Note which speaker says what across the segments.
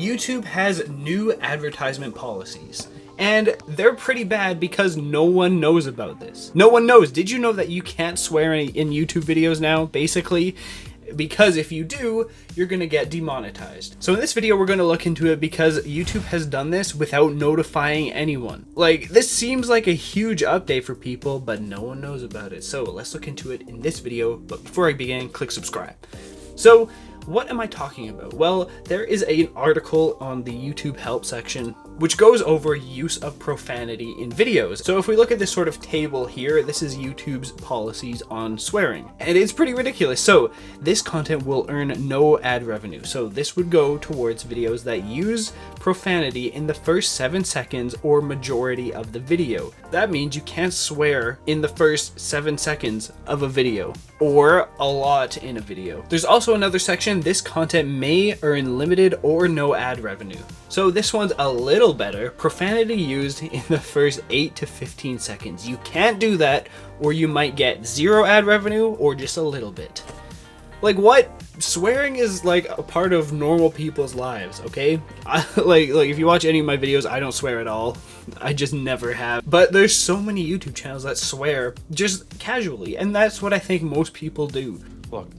Speaker 1: YouTube has new advertisement policies. And they're pretty bad because no one knows about this. No one knows. Did you know that you can't swear in YouTube videos now, basically? Because if you do, you're gonna get demonetized. So in this video, we're gonna look into it because YouTube has done this without notifying anyone. Like, this seems like a huge update for people, but no one knows about it. So let's look into it in this video. But before I begin, click subscribe. So what am I talking about? Well, there is an article on the YouTube help section which goes over use of profanity in videos. So if we look at this sort of table here, this is YouTube's policies on swearing. And it's pretty ridiculous. So this content will earn no ad revenue. So this would go towards videos that use profanity in the first 7 seconds or majority of the video. That means you can't swear in the first 7 seconds of a video or a lot in a video. There's also another section, this content may earn limited or no ad revenue. So this one's a little better, profanity used in the first 8 to 15 seconds. You can't do that or you might get 0 ad revenue or just a little bit. Like what? Swearing is like a part of normal people's lives, okay? Like if you watch any of my videos, I don't swear at all. I just never have. But there's so many YouTube channels that swear just casually, and that's what I think most people do.
Speaker 2: Look,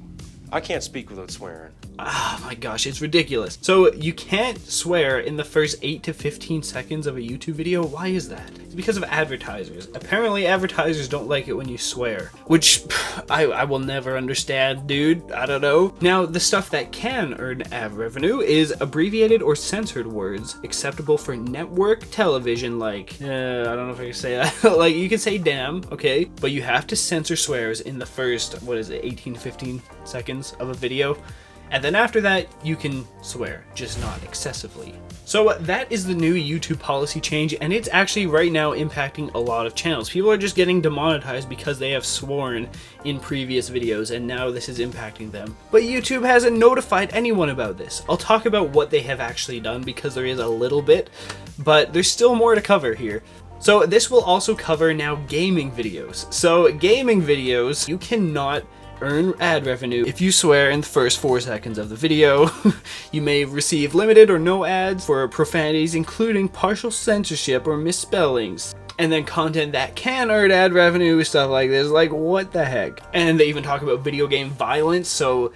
Speaker 2: I can't speak without swearing.
Speaker 1: Oh my gosh, it's ridiculous. So you can't swear in the first 8 to 15 seconds of a YouTube video. Why is that? It's because of advertisers. Apparently advertisers don't like it when you swear, which I will never understand, dude. I don't know. Now, the stuff that can earn ad revenue is abbreviated or censored words acceptable for network television, like, I don't know if I can say that. Like, you can say damn, okay, but you have to censor swears in the first, 18 to 15 seconds of a video. And then after that, you can swear, just not excessively. So that is the new YouTube policy change, and it's actually right now impacting a lot of channels. People are just getting demonetized because they have sworn in previous videos, and now this is impacting them. But YouTube hasn't notified anyone about this. I'll talk about what they have actually done because there is a little bit, but there's still more to cover here. So this will also cover now gaming videos. So gaming videos, you cannot earn ad revenue if you swear in the first 4 seconds of the video. You may receive limited or no ads for profanities, including partial censorship or misspellings. And then content that can earn ad revenue, stuff like this, like what the heck. And they even talk about video game violence, so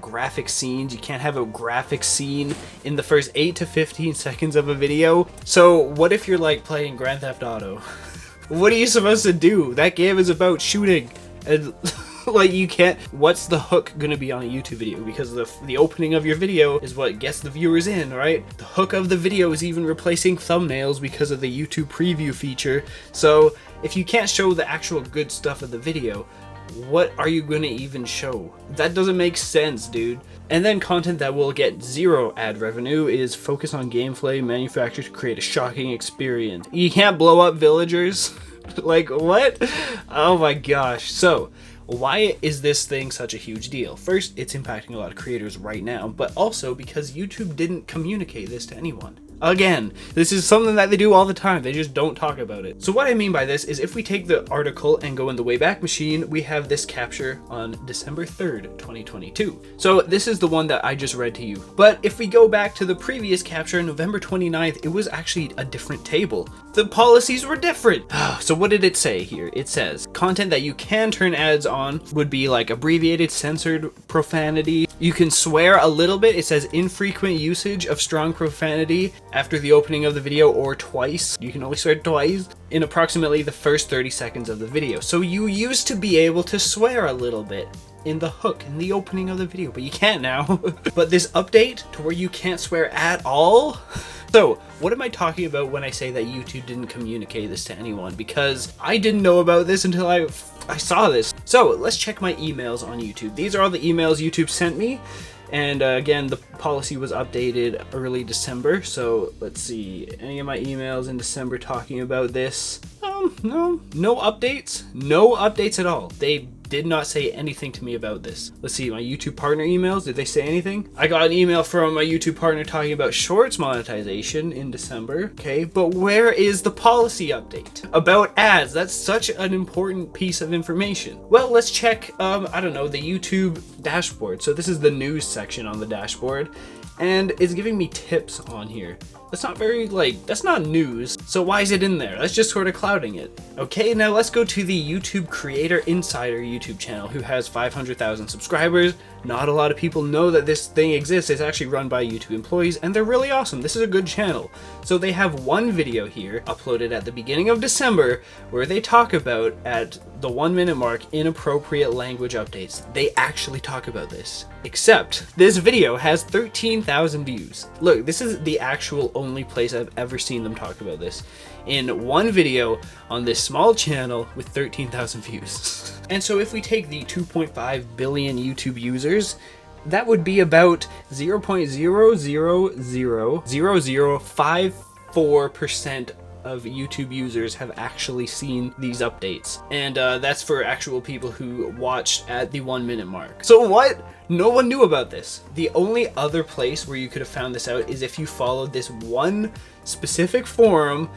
Speaker 1: graphic scenes. You can't have a graphic scene in the first 8 to 15 seconds of a video. So what if you're like playing Grand Theft Auto? What are you supposed to do? That game is about shooting, and like you can't. What's the hook gonna be on a YouTube video? Because the opening of your video is what gets the viewers in, right? The hook of the video is even replacing thumbnails because of the YouTube preview feature. So if you can't show the actual good stuff of the video, what are you gonna even show? That doesn't make sense, dude. And then content that will get 0 ad revenue is focus on gameplay manufactured to create a shocking experience. You can't blow up villagers. Like what? Oh my gosh. So why is this thing such a huge deal? First, it's impacting a lot of creators right now, but also because YouTube didn't communicate this to anyone. Again, this is something that they do all the time. They just don't talk about it. So what I mean by this is if we take the article and go in the Wayback Machine, we have this capture on December 3rd, 2022. So this is the one that I just read to you. But if we go back to the previous capture, November 29th, it was actually a different table. The policies were different. So what did it say here? It says content that you can turn ads on would be like abbreviated, censored profanity. You can swear a little bit. It says infrequent usage of strong profanity after the opening of the video or twice. You can only swear twice in approximately the first 30 seconds of the video. So you used to be able to swear a little bit in the hook, in the opening of the video, but you can't now. But this update to where you can't swear at all? So what am I talking about when I say that YouTube didn't communicate this to anyone? Because I didn't know about this until I saw this. So let's check my emails on YouTube. These are all the emails YouTube sent me. And again, the policy was updated early December. So let's see, any of my emails in December talking about this? No updates. No updates at all. They did not say anything to me about this. Let's see, my YouTube partner emails, did they say anything? I got an email from my YouTube partner talking about shorts monetization in December. Okay, but where is the policy update about ads? That's such an important piece of information. Well, let's check, I don't know, the YouTube dashboard. So this is the news section on the dashboard. and it's giving me tips on here. That's not very, that's not news. So why is it in there? That's just sort of clouding it. Okay, now let's go to the YouTube Creator Insider YouTube channel, who has 500,000 subscribers. Not a lot of people know that this thing exists. It's actually run by YouTube employees, and they're really awesome. This is a good channel. So they have one video here, uploaded at the beginning of December, where they talk about, at the 1 minute mark, inappropriate language updates. They actually talk about this. Except, this video has 13,000 views. Look, this is the actual only place I've ever seen them talk about this. In one video on this small channel with 13,000 views. And so if we take the 2.5 billion YouTube users, that would be about 0.0000054% of YouTube users have actually seen these updates. And that's for actual people who watched at the 1 minute mark. So what? No one knew about this. The only other place where you could have found this out is if you followed this one specific forum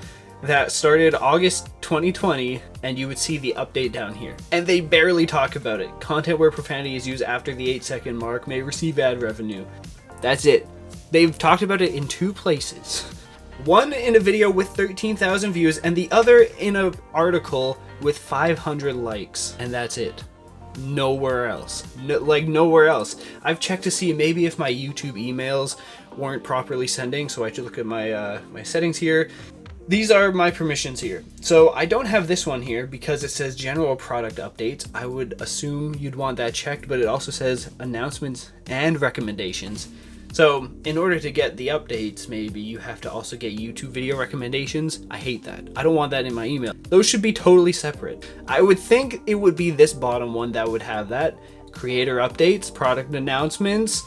Speaker 1: that started August 2020, and you would see the update down here. And they barely talk about it. Content where profanity is used after the 8-second mark may receive ad revenue. That's it. They've talked about it in two places. One in a video with 13,000 views, and the other in an article with 500 likes. And that's it. Nowhere else. Nowhere else. I've checked to see maybe if my YouTube emails weren't properly sending, so I should look at my my settings here. These are my permissions here. So I don't have this one here because it says general product updates. I would assume you'd want that checked, but it also says announcements and recommendations. So in order to get the updates, maybe you have to also get YouTube video recommendations. I hate that. I don't want that in my email. Those should be totally separate. I would think it would be this bottom one that would have that. Creator updates, product announcements.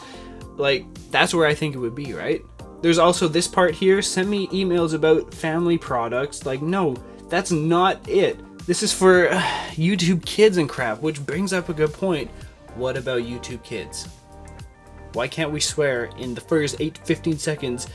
Speaker 1: That's where I think it would be, right? There's also this part here, send me emails about family products. No, that's not it. This is for YouTube Kids and crap, which brings up a good point. What about YouTube Kids? Why can't we swear in the first 8 to 15 seconds?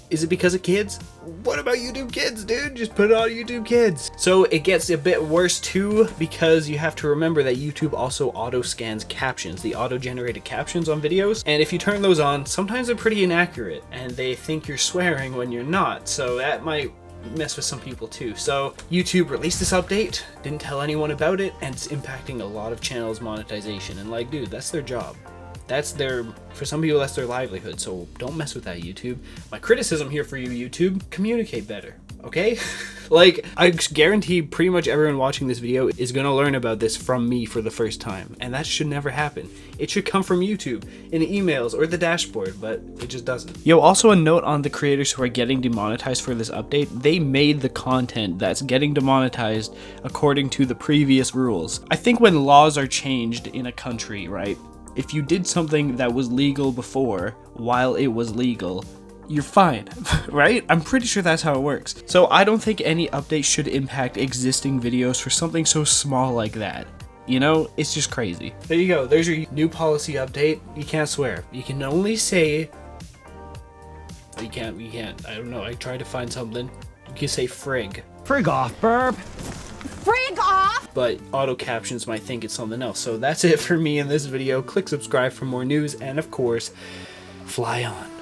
Speaker 1: Is it because of kids? What about YouTube Kids, dude? Just put it on YouTube Kids. So it gets a bit worse too, because you have to remember that YouTube also auto scans captions, the auto-generated captions on videos. And if you turn those on, sometimes they're pretty inaccurate and they think you're swearing when you're not. So that might mess with some people too. So YouTube released this update, didn't tell anyone about it, and it's impacting a lot of channels' monetization. And dude, that's their job. For some people, that's their livelihood, so don't mess with that, YouTube. My criticism here for you, YouTube, communicate better, okay? I guarantee pretty much everyone watching this video is gonna learn about this from me for the first time, and that should never happen. It should come from YouTube, in emails, or the dashboard, but it just doesn't. Yo, also a note on the creators who are getting demonetized for this update. They made the content that's getting demonetized according to the previous rules. I think when laws are changed in a country, right? If you did something that was legal before, while it was legal, you're fine, right? I'm pretty sure that's how it works. So I don't think any update should impact existing videos for something so small like that. You know, it's just crazy. There you go. There's your new policy update. You can't swear. You can only say... You can't. I don't know. I tried to find something. You can say frig.
Speaker 3: Frig off, burp. Frig off!
Speaker 1: But auto captions might think it's something else. So that's it for me in this video. Click subscribe for more news, and of course, fly on.